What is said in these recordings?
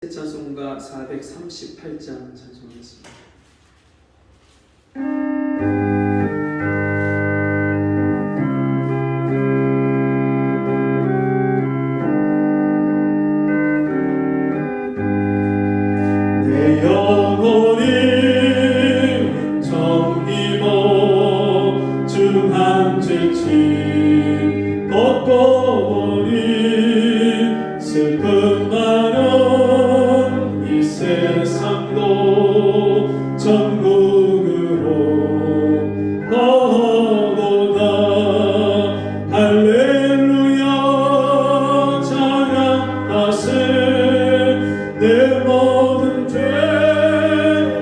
찬송가 438장 찬송하겠습니다. 내 영혼이 정기모 주 한 죄치 벗고 보니 슬픈 마련 이 세상도 천국으로 오도다. 할렐루야 찬양하세. 내 모든 죄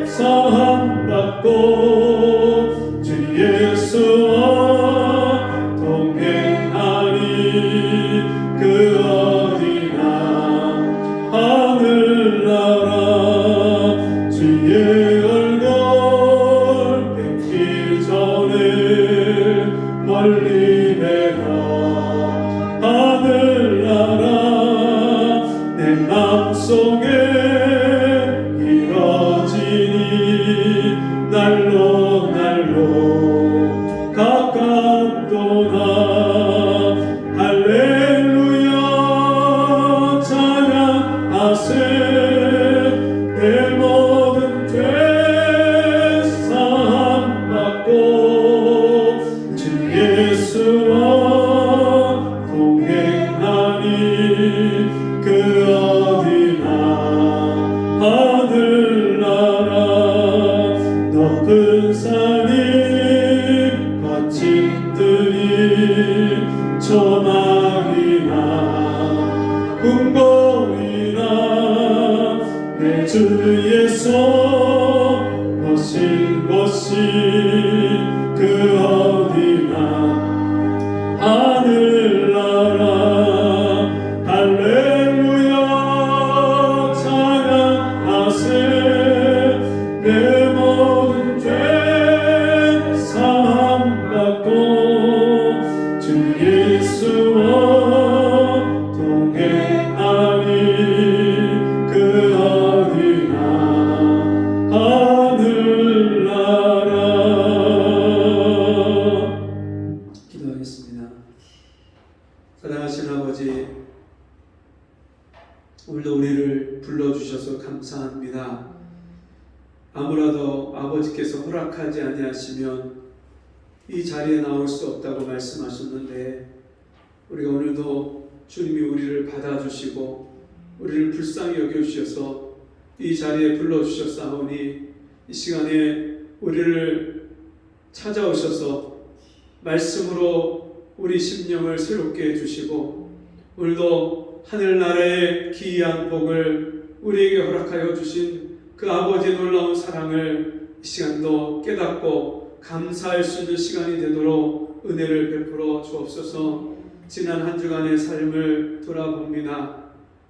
사함받고 주 예수와 동행하니 그 어디나 하늘나라. 주의 얼굴 뵙기 전에 멀리 내가 하늘나라 내 맘속에 이뤄지니 날로 날로 가깝도다. 할렐루야 찬양하세. 내 모든 죄 사함받고 주 예수와 동행하니 그 어디나 하늘나라. 높은 산이 거친 들이 초막이나 궁궐이나 내 주 예수 오신 곳이 그 어디나 하늘나라. 할렐루야 찬양하세. 내 모든 죄 사함받고 주 예수와 동행하니 그 어디나 하늘나라. 기도하겠습니다. 사랑하신 아버지, 오늘도 우리를 불러주셔서 감사합니다. 아무라도 아버지께서 허락하지 아니하시면 이 자리에 나올 수 없다고 말씀하셨는데, 우리가 오늘도 주님이 우리를 받아주시고 우리를 불쌍히 여겨주셔서 이 자리에 불러주셨사오니, 이 시간에 우리를 찾아오셔서 말씀으로 우리 심령을 새롭게 해주시고, 오늘도 하늘나라의 기이한 복을 우리에게 허락하여 주신 그 아버지의 놀라운 사랑을 이 시간도 깨닫고 감사할 수 있는 시간이 되도록 은혜를 베풀어 주옵소서. 지난 한 주간의 삶을 돌아봅니다.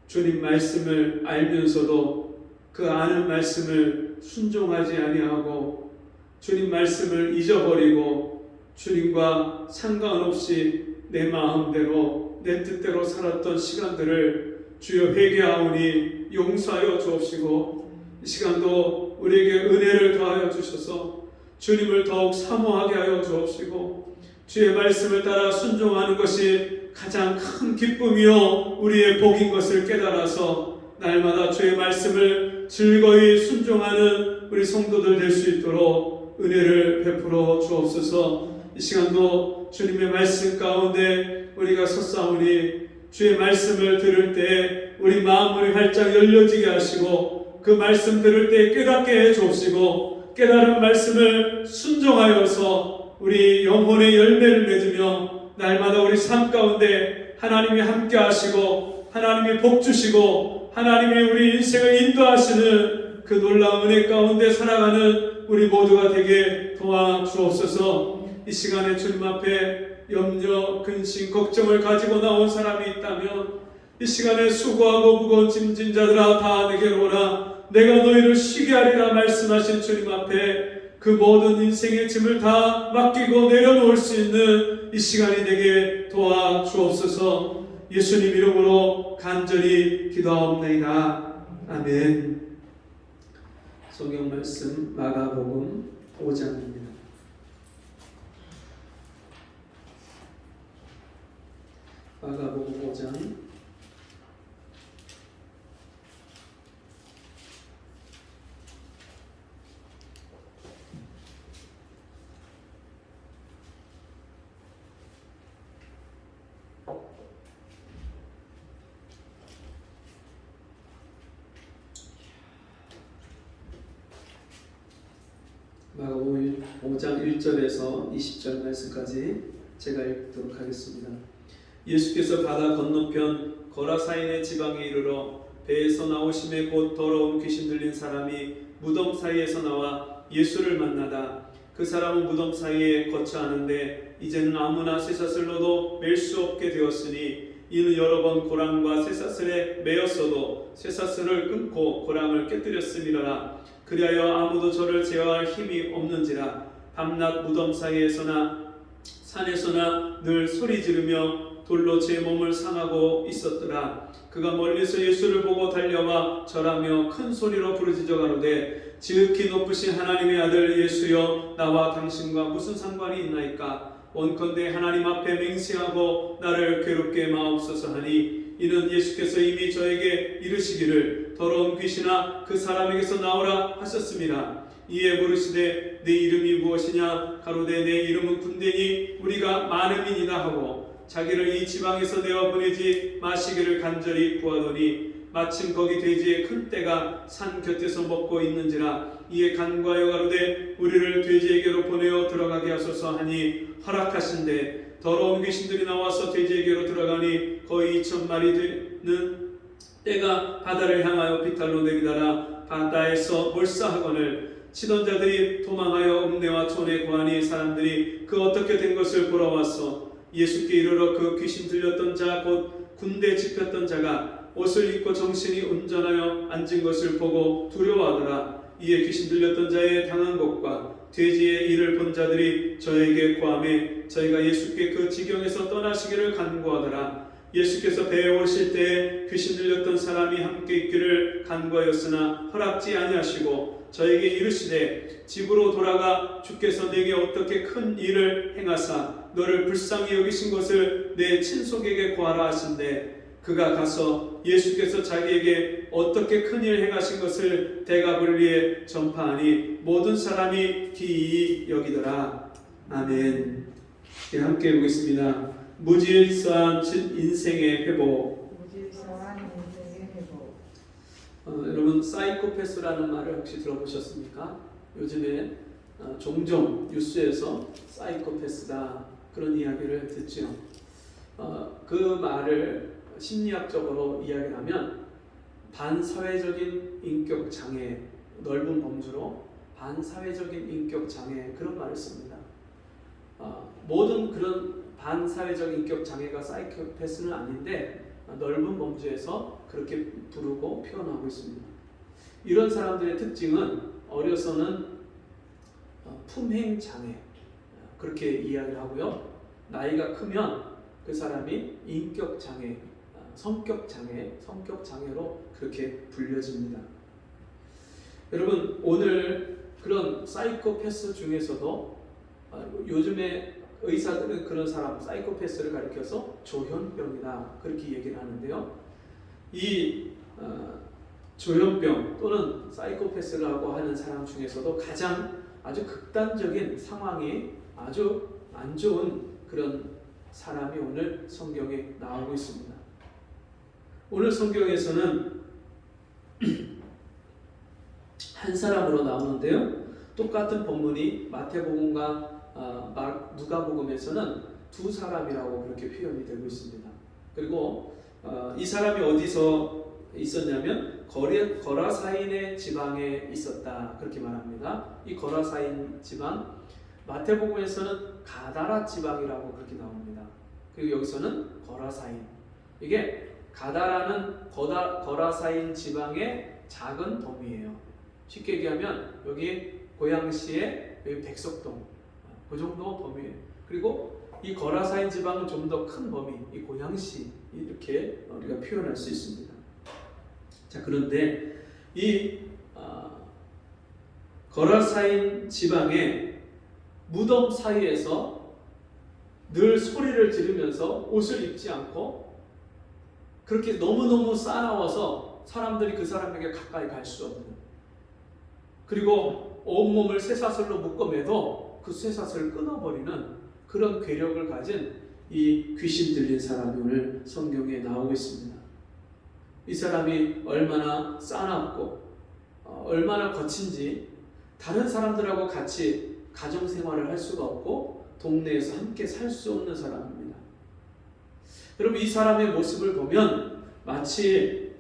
주님 말씀을 알면서도 그 아는 말씀을 순종하지 아니하고 주님 말씀을 잊어버리고 주님과 상관없이 내 마음대로 내 뜻대로 살았던 시간들을 주여 회개하오니 용서하여 주옵시고, 이 시간도 우리에게 은혜를 더하여 주셔서 주님을 더욱 사모하게 하여 주옵시고, 주의 말씀을 따라 순종하는 것이 가장 큰 기쁨이요 우리의 복인 것을 깨달아서 날마다 주의 말씀을 즐거이 순종하는 우리 성도들 될 수 있도록 은혜를 베풀어 주옵소서. 이 시간도 주님의 말씀 가운데 우리가 섰사오니 주의 말씀을 들을 때 우리 마음문이 활짝 열려지게 하시고, 그 말씀 들을 때 깨닫게 해 주옵시고, 깨달은 말씀을 순종하여서 우리 영혼의 열매를 맺으며 날마다 우리 삶 가운데 하나님이 함께 하시고 하나님이 복 주시고 하나님이 우리 인생을 인도하시는 그 놀라운 은혜 가운데 살아가는 우리 모두가 되게 도와주옵소서. 이 시간에 주님 앞에 염려, 근심, 걱정을 가지고 나온 사람이 있다면 이 시간에 수고하고 무거운 짐진 자들아 다 내게로 오라, 내가 너희를 쉬게 하리라 말씀하신 주님 앞에 그 모든 인생의 짐을 다 맡기고 내려놓을 수 있는 이 시간이 되게 도와주옵소서. 예수님 이름으로 간절히 기도하옵나이다. 아멘. 성경 말씀 마가복음 5장입니다. 마가복음 5장 5장 1절에서 20절 말씀까지 제가 읽도록 하겠습니다. 예수께서 바다 건너편 거라사인의 지방에 이르러 배에서 나오심에 곧 더러운 귀신 들린 사람이 무덤 사이에서 나와 예수를 만나다 그 사람은 무덤 사이에 거처하는데 이제는 아무나 쇠사슬로도 맬 수 없게 되었으니 이는 여러 번 고랑과 쇠사슬에 매였어도 쇠사슬을 끊고 고랑을 깨뜨렸음이라. 그리하여 아무도 저를 제어할 힘이 없는지라. 밤낮 무덤 사이에서나 산에서나 늘 소리 지르며 돌로 제 몸을 상하고 있었더라. 그가 멀리서 예수를 보고 달려와 절하며 큰 소리로 부르짖어 가로되 지극히 높으신 하나님의 아들 예수여, 나와 당신과 무슨 상관이 있나이까? 원컨대 하나님 앞에 맹세하고 나를 괴롭게 마옵소서 하니, 이는 예수께서 이미 저에게 이르시기를 더러운 귀신아 그 사람에게서 나오라 하셨습니다. 이에 물으시되 네 이름이 무엇이냐? 가로되 내 이름은 군대니 우리가 많음이니라 하고 자기를 이 지방에서 내어 보내지 마시기를 간절히 구하더니 마침 거기 돼지의 큰 떼가 산 곁에서 먹고 있는지라. 이에 간구하여 가로되 우리를 돼지에게로 보내어 들어가게 하소서 하니 허락하신대 더러운 귀신들이 나와서 돼지에게로 들어가니 거의 2,000마리 되는 떼가 바다를 향하여 비탈로 내리다라 바다에서 몰사하거늘 치던 자들이 도망하여 읍내와 촌에 구하니 사람들이 그 어떻게 된 것을 보러 왔어. 예수께 이르러 그 귀신 들렸던 자 곧 군대 집혔던 자가 옷을 입고 정신이 온전하여 앉은 것을 보고 두려워하더라. 이에 귀신 들렸던 자의 당한 것과 돼지의 일을 본 자들이 저에게 고하매 저희가 예수께 그 지경에서 떠나시기를 간구하더라. 예수께서 배에 오실 때에 귀신 들렸던 사람이 함께 있기를 간구하였으나 허락지 아니하시고 저에게 이르시되 집으로 돌아가 주께서 내게 어떻게 큰 일을 행하사 너를 불쌍히 여기신 것을 내 친속에게 고하라 하신대. 그가 가서 예수께서 자기에게 어떻게 큰 일 행하신 것을 대가분리에 전파하니 모든 사람이 기이히 여기더라. 아멘. 함께 보겠습니다. 무질서한 인생의 회복. 여러분 사이코패스라는 말을 혹시 들어보셨습니까? 요즘에 종종 뉴스에서 사이코패스다 그런 이야기를 듣죠. 그 말을 심리학적으로 이야기를 하면 반사회적인 인격 장애, 넓은 범주로 반사회적인 인격 장애 그런 말을 씁니다. 모든 그런 반사회적 인격 장애가 사이코패스는 아닌데 넓은 범주에서 그렇게 부르고 표현하고 있습니다. 이런 사람들의 특징은 어려서는 품행 장애 그렇게 이야기를 하고요. 나이가 크면 그 사람이 인격 장애, 성격 장애로 그렇게 불려집니다. 여러분 오늘 그런 사이코패스 중에서도 요즘에 의사들은 그런 사람 사이코패스를 가리켜서 조현병이다 그렇게 얘기를 하는데요. 이 조현병 또는 사이코패스라고 하는 사람 중에서도 가장 아주 극단적인 상황이 아주 안 좋은 그런 사람이 오늘 성경에 나오고 있습니다. 오늘 성경에서는 한 사람으로 나오는데요. 똑같은 본문이 마태복음과 누가복음에서는 두 사람이라고 그렇게 표현이 되고 있습니다. 그리고 이 사람이 어디서 있었냐면 거라사인의 지방에 있었다 그렇게 말합니다. 이 거라사인 지방 마태복음에서는 가다라 지방이라고 그렇게 나옵니다. 그리고 여기서는 거라사인. 이게 가다라는 거라사인 지방의 작은 범위예요. 쉽게 얘기하면 여기 고양시의 여기 백석동 그 정도 범위예요. 그리고 이 거라사인 지방은 좀 더 큰 범위, 이 고양시 이렇게 우리가 표현할 수 있습니다. 자, 그런데 이 거라사인 지방의 무덤 사이에서 늘 소리를 지르면서 옷을 입지 않고 그렇게 너무너무 싸나워서 사람들이 그 사람에게 가까이 갈 수 없는, 그리고 온몸을 쇠사슬로 묶어매도 그 쇠사슬을 끊어버리는 그런 괴력을 가진 이 귀신 들린 사람이 오늘 성경에 나오고 있습니다. 이 사람이 얼마나 싸납고 얼마나 거친지 다른 사람들하고 같이 가정생활을 할 수가 없고 동네에서 함께 살 수 없는 사람입니다. 여러분, 이 사람의 모습을 보면 마치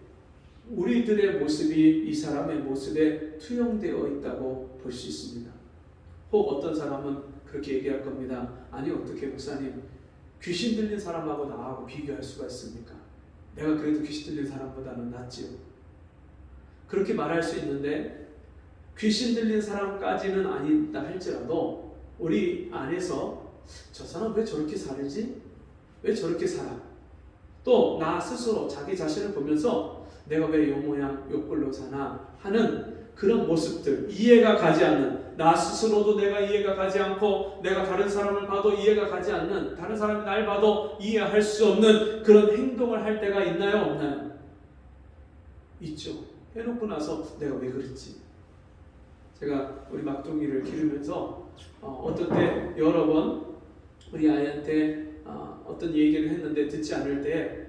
우리들의 모습이 이 사람의 모습에 투영되어 있다고 볼 수 있습니다. 혹 어떤 사람은 그렇게 얘기할 겁니다. 아니, 어떻게 목사님, 귀신 들린 사람하고 나하고 비교할 수가 있습니까? 내가 그래도 귀신 들린 사람보다는 낫지요. 그렇게 말할 수 있는데 귀신 들린 사람까지는 아니다 할지라도 우리 안에서 저 사람 왜 저렇게 살지? 왜 저렇게 살아? 또 나 스스로 자기 자신을 보면서 내가 왜 요 모양 요 꼴로 사나 하는 그런 모습들, 이해가 가지 않는, 나 스스로도 내가 이해가 가지 않고 내가 다른 사람을 봐도 이해가 가지 않는, 다른 사람이 날 봐도 이해할 수 없는 그런 행동을 할 때가 있나요? 없나요? 있죠. 해놓고 나서 내가 왜 그랬지? 제가 우리 막둥이를 기르면서 어떤 때 여러 번 우리 아이한테 어떤 얘기를 했는데 듣지 않을 때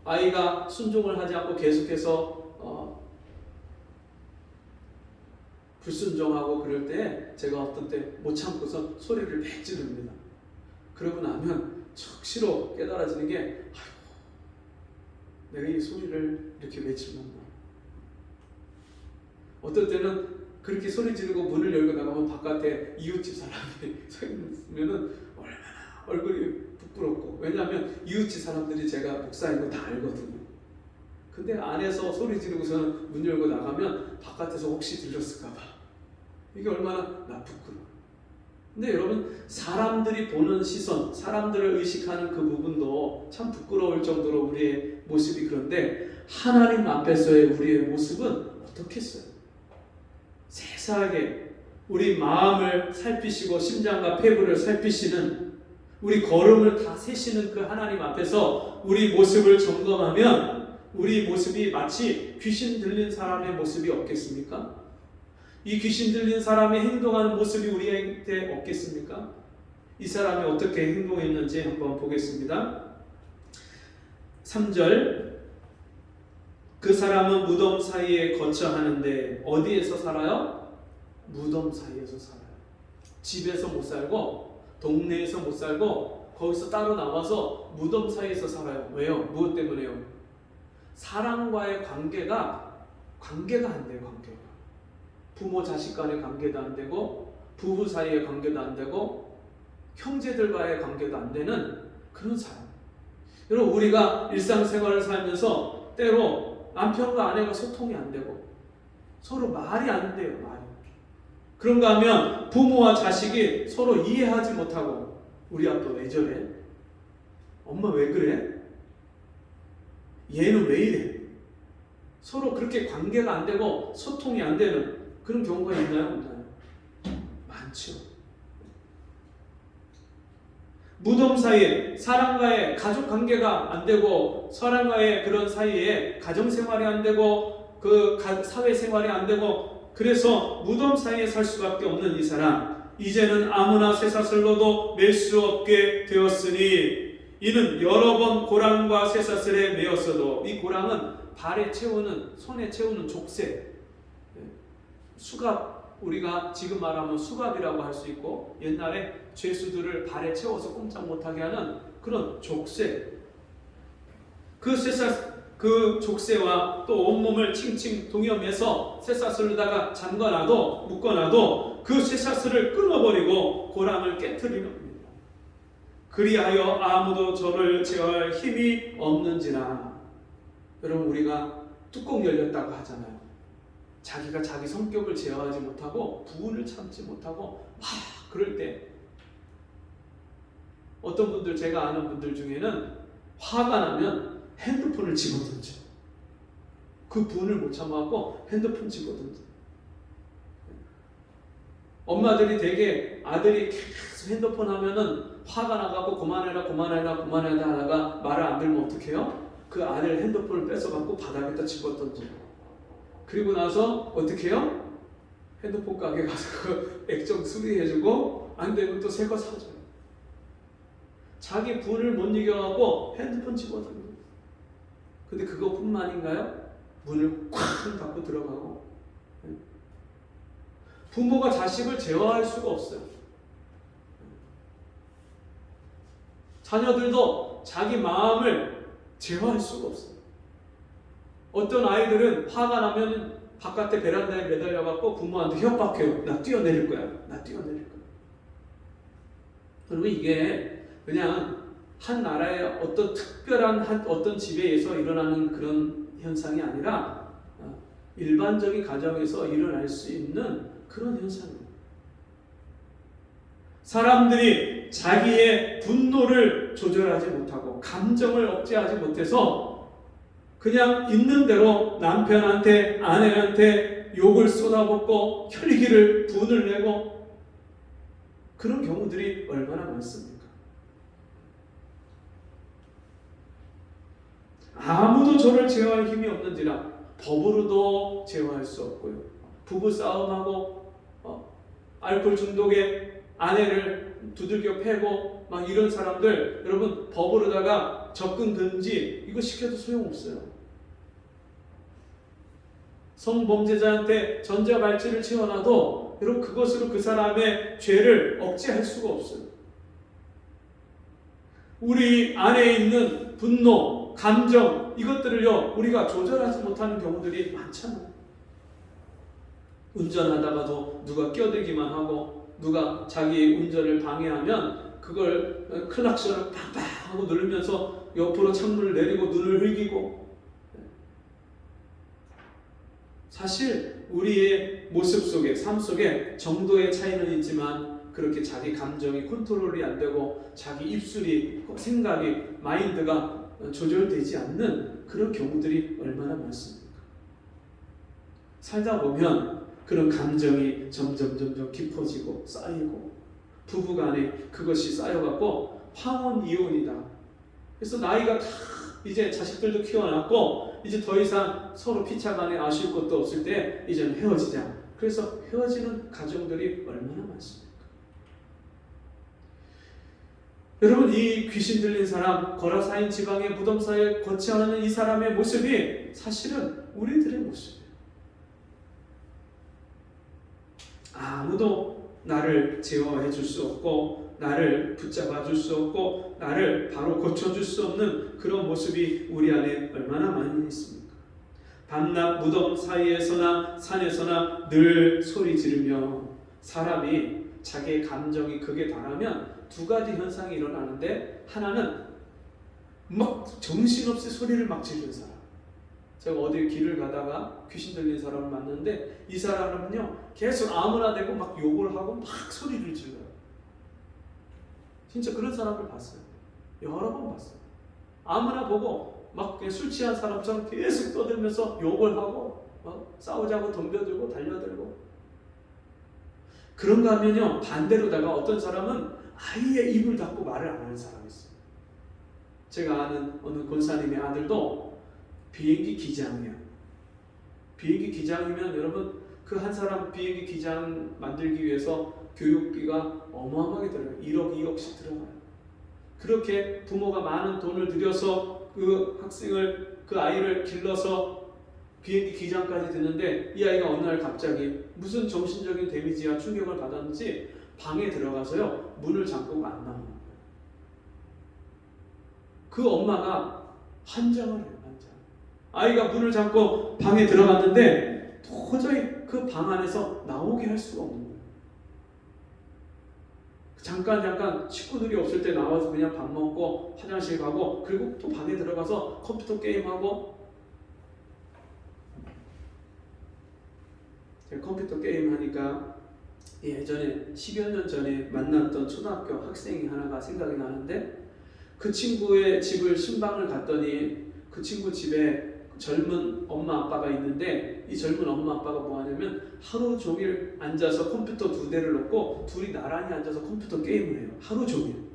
아이가 순종을 하지 않고 계속해서 불순종하고 그럴 때 제가 어떤 때 못 참고서 소리를 막 지릅니다. 그러고 나면 적시로 깨달아지는 게, 아이고, 내가 이 소리를 이렇게 왜 질렀나. 어떨 때는 그렇게 소리 지르고 문을 열고 나가면 바깥에 이웃집 사람이 서 있으면은 얼마나 얼굴이 부끄럽고, 왜냐하면 이웃집 사람들이 제가 목사인 거 다 알거든요. 근데 안에서 소리 지르고서는 문 열고 나가면 바깥에서 혹시 들렸을까봐 이게 얼마나 나 부끄러워. 근데 여러분, 사람들이 보는 시선, 사람들을 의식하는 그 부분도 참 부끄러울 정도로 우리의 모습이, 그런데 하나님 앞에서의 우리의 모습은 어떻겠어요? 세세하게 우리 마음을 살피시고 심장과 폐부를 살피시는, 우리 걸음을 다 세시는 그 하나님 앞에서 우리 모습을 점검하면 우리 모습이 마치 귀신 들린 사람의 모습이 없겠습니까? 이 귀신 들린 사람이 행동하는 모습이 우리한테 없겠습니까? 이 사람이 어떻게 행동했는지 한번 보겠습니다. 3절, 그 사람은 무덤 사이에 거처하는데, 어디에서 살아요? 무덤 사이에서 살아요. 집에서 못 살고 동네에서 못 살고 거기서 따로 나와서 무덤 사이에서 살아요. 왜요? 무엇 때문에요? 사람과의 관계가 안 돼요. 관계가. 부모 자식 간의 관계도 안 되고, 부부 사이의 관계도 안 되고, 형제들과의 관계도 안 되는 그런 사람. 여러분, 우리가 일상생활을 살면서 때로 남편과 아내가 소통이 안 되고 서로 말이 안 돼요. 말이. 그런가 하면 부모와 자식이 서로 이해하지 못하고, 우리 아빠 왜 저래? 엄마 왜 그래? 얘는 왜 이래? 서로 그렇게 관계가 안 되고 소통이 안 되는 그런 경우가 있나요? 없나요? 많죠. 무덤 사이에 사람과의 가족 관계가 안 되고, 사람과의 그런 사이에 가정 생활이 안 되고, 그 사회 생활이 안 되고, 그래서 무덤 사이에 살 수밖에 없는 이 사람, 이제는 아무나 쇠사슬로도 맬 수 없게 되었으니, 이는 여러 번 고랑과 쇠사슬에 매었어도, 이 고랑은 발에 채우는, 손에 채우는 족쇄, 수갑, 우리가 지금 말하면 수갑이라고 할 수 있고, 옛날에 죄수들을 발에 채워서 꼼짝 못하게 하는 그런 족쇄, 그 족쇄와 또 온몸을 칭칭 동여매서 쇠사슬로다가 잠가놔도, 묶어놔도 그 쇠사슬을 끊어버리고 고랑을 깨트리는 겁니다. 그리하여 아무도 저를 제어할 힘이 없는지라. 여러분, 우리가 뚜껑 열렸다고 하잖아요. 자기가 자기 성격을 제어하지 못하고 부은을 참지 못하고 막 그럴 때, 어떤 분들, 제가 아는 분들 중에는 화가 나면 핸드폰을 집어던져. 그 분을 못 참아갖고 핸드폰 집어던져. 엄마들이 되게 아들이 계속 핸드폰 하면은 화가 나갖고 그만해라 하다가 말을 안 들으면 어떡해요? 그 아들 핸드폰을 뺏어갖고 바닥에다 집어던져요. 그리고 나서 어떻게 해요? 핸드폰 가게 가서 그 액정 수리해주고 안 되면 또 새 거 사줘요. 자기 분을 못 이겨갖고 핸드폰 집어던져요. 근데 그것뿐만인가요? 문을 쾅 닫고 들어가고. 부모가 자식을 제어할 수가 없어요. 자녀들도 자기 마음을 제어할 수가 없어요. 어떤 아이들은 화가 나면 바깥에 베란다에 매달려갖고 부모한테 협박해요. 나 뛰어내릴 거야. 그리고 이게 그냥 한 나라의 어떤 특별한 어떤 집에서 일어나는 그런 현상이 아니라 일반적인 가정에서 일어날 수 있는 그런 현상입니다. 사람들이 자기의 분노를 조절하지 못하고 감정을 억제하지 못해서 그냥 있는 대로 남편한테 아내한테 욕을 쏟아붓고 혈기를 분을 내고 그런 경우들이 얼마나 많습니까? 아무도 저를 제어할 힘이 없는지라 법으로도 제어할 수 없고요. 부부 싸움하고 알코올 중독에 아내를 두들겨 패고 막 이런 사람들 여러분 법으로다가 접근 금지 이거 시켜도 소용없어요. 성범죄자한테 전자발찌를 채워놔도 여러분 그것으로 그 사람의 죄를 억제할 수가 없어요. 우리 안에 있는 분노, 감정 이것들을요 우리가 조절하지 못하는 경우들이 많잖아요. 운전하다가도 누가 껴들기만 하고 누가 자기 운전을 방해하면 그걸 클락션을 팍팍 하고 누르면서 옆으로 창문을 내리고 눈을 흘기고 사실 우리의 모습 속에 삶 속에 정도의 차이는 있지만 그렇게 자기 감정이 컨트롤이 안 되고 자기 입술이 생각이 마인드가 조절되지 않는 그런 경우들이 얼마나 많습니까? 살다 보면 그런 감정이 점점 깊어지고 쌓이고 부부간에 그것이 쌓여갖고 황혼 이혼이다. 그래서 나이가 다 이제 자식들도 키워놨고 이제 더 이상 서로 피차간에 아쉬울 것도 없을 때 이제는 헤어지자. 그래서 헤어지는 가정들이 얼마나 많습니까? 여러분 이 귀신 들린 사람 거라사인 지방의 무덤사에 거치하는 이 사람의 모습이 사실은 우리들의 모습이에요. 아무도 나를 제어해 줄 수 없고 나를 붙잡아 줄 수 없고 나를 바로 고쳐줄 수 없는 그런 모습이 우리 안에 얼마나 많이 있습니까? 밤낮 무덤 사이에서나 산에서나 늘 소리 지르며 사람이 자기의 감정이 극에 달하면 두 가지 현상이 일어나는데 하나는 막 정신없이 소리를 막 지르는 사람. 제가 어디 길을 가다가 귀신 들린 사람을 만났는데 이 사람은요 계속 아무나 대고 막 욕을 하고 막 소리를 질러요. 진짜 그런 사람을 봤어요. 여러 번 봤어요. 아무나 보고 막 술 취한 사람처럼 계속 떠들면서 욕을 하고 싸우자고 덤벼들고 달려들고 그런가 하면요 반대로다가 어떤 사람은 아예 입을 닫고 말을 안 하는 사람이 있어요. 제가 아는 어느 권사님의 아들도 비행기 기장이에요. 비행기 기장이면 여러분 그 한 사람 비행기 기장 만들기 위해서 교육비가 어마어마하게 들어가요. 1억, 2억씩 들어가요. 그렇게 부모가 많은 돈을 들여서 그 학생을 그 아이를 길러서 비행기 기장까지 듣는데 이 아이가 어느 날 갑자기 무슨 정신적인 데미지와 충격을 받았는지 방에 들어가서요 문을 잠그고 안 나오는 거예요. 그 엄마가 환장을 해요. 아이가 문을 잠고 방에 들어갔는데 도저히 그 방 안에서 나오게 할 수가 없는 거예요. 잠깐 식구들이 없을 때 나와서 그냥 밥 먹고 화장실 가고 그리고 또 방에 들어가서 컴퓨터 게임하고 제가 컴퓨터 게임 하니까 예전에 10여 년 전에 만났던 초등학교 학생이 하나가 생각이 나는데 그 친구의 집을 신방을 갔더니 그 친구 집에 젊은 엄마 아빠가 있는데 이 젊은 엄마 아빠가 뭐 하냐면 하루 종일 앉아서 컴퓨터 2대를 놓고 둘이 나란히 앉아서 컴퓨터 게임을 해요. 하루 종일.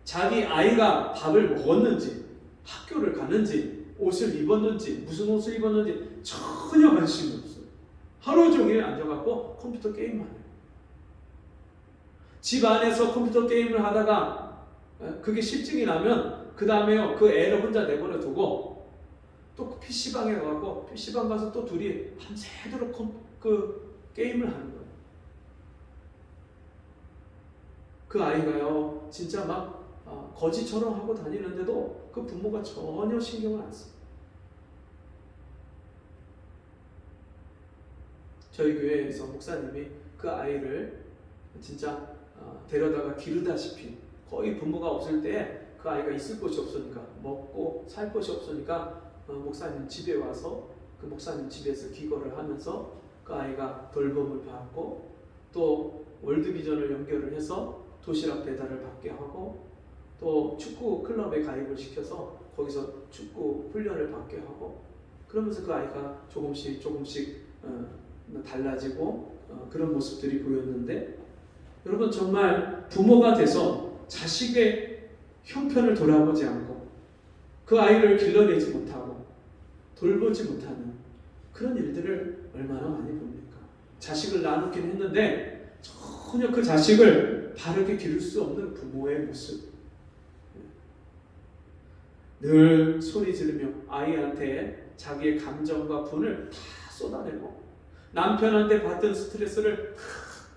자기 아이가 밥을 먹었는지, 학교를 가는지, 옷을 입었는지, 무슨 옷을 입었는지 전혀 관심이 없어요. 하루 종일 앉아갖고 컴퓨터 게임만 해요. 집 안에서 컴퓨터 게임을 하다가 그게 실증이 나면 그 다음에요, 그 애를 혼자 내버려 두고 또 PC방에 가고 PC방 가서 또 둘이 밤새도록 그 게임을 하는 거예요. 그 아이가요 진짜 막 거지처럼 하고 다니는데도 그 부모가 전혀 신경을 안 써요. 저희 교회에서 목사님이 그 아이를 진짜 데려다가 기르다시피 거의 부모가 없을 때 그 아이가 있을 곳이 없으니까, 먹고 살 곳이 없으니까 목사님 집에 와서 그 목사님 집에서 기거를 하면서 그 아이가 돌봄을 받고 또 월드비전을 연결을 해서 도시락 배달을 받게 하고 또 축구 클럽에 가입을 시켜서 거기서 축구 훈련을 받게 하고 그러면서 그 아이가 조금씩 달라지고 그런 모습들이 보였는데, 여러분 정말 부모가 돼서 자식의 형편을 돌아보지 않고 그 아이를 길러내지 못하고 돌보지 못하는 그런 일들을 얼마나 많이 봅니까? 자식을 낳아놓긴 했는데 전혀 그 자식을 바르게 기를 수 없는 부모의 모습. 늘 소리 지르며 아이한테 자기의 감정과 분을 다 쏟아내고 남편한테 받은 스트레스를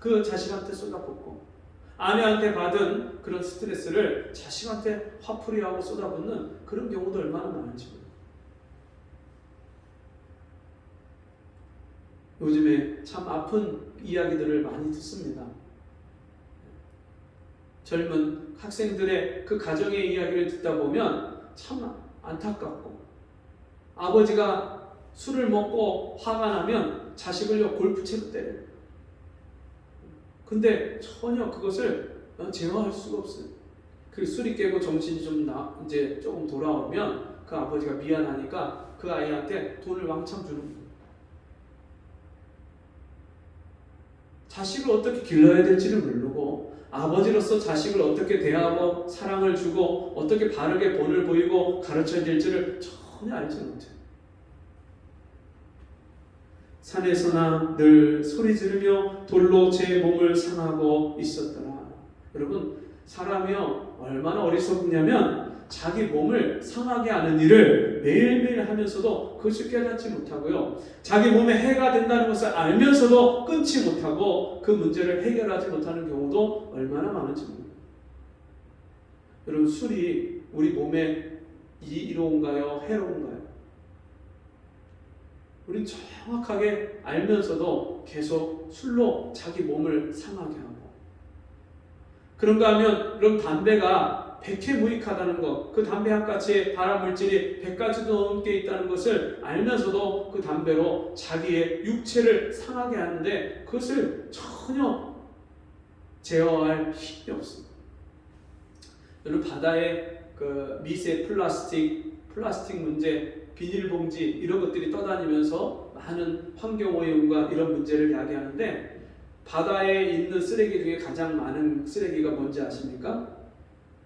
그 자식한테 쏟아붓고 아내한테 받은 그런 스트레스를 자식한테 화풀이하고 쏟아붓는 그런 경우도 얼마나 많은지 몰라요. 요즘에 참 아픈 이야기들을 많이 듣습니다. 젊은 학생들의 그 가정의 이야기를 듣다 보면 참 안타깝고, 아버지가 술을 먹고 화가 나면 자식을 골프채로 때려요. 근데 전혀 그것을 제어할 수가 없어요. 그 술이 깨고 정신이 이제 조금 돌아오면 그 아버지가 미안하니까 그 아이한테 돈을 왕창 주는 거예요. 자식을 어떻게 길러야 될지를 모르고 아버지로서 자식을 어떻게 대하고 사랑을 주고 어떻게 바르게 본을 보이고 가르쳐야 될지를 전혀 알지 못해요. 산에서나 늘 소리 지르며 돌로 제 몸을 상하고 있었더라. 여러분, 사람이요 얼마나 어리석냐면 자기 몸을 상하게 하는 일을 매일매일 하면서도 그것을 깨닫지 못하고요, 자기 몸에 해가 된다는 것을 알면서도 끊지 못하고 그 문제를 해결하지 못하는 경우도 얼마나 많은지 모릅니다. 여러분, 술이 우리 몸에 이로운가요? 해로운가요? 우린 정확하게 알면서도 계속 술로 자기 몸을 상하게 하고, 그런가 하면 그럼 담배가 백해무익하다는 것, 그 담배 한 가지에 발암물질이 100가지도 넘게 있다는 것을 알면서도 그 담배로 자기의 육체를 상하게 하는데 그것을 전혀 제어할 힘이 없습니다. 여러분, 바다에 그 미세 플라스틱 문제, 비닐봉지 이런 것들이 떠다니면서 많은 환경오염과 이런 문제를 야기하는데, 바다에 있는 쓰레기 중에 가장 많은 쓰레기가 뭔지 아십니까?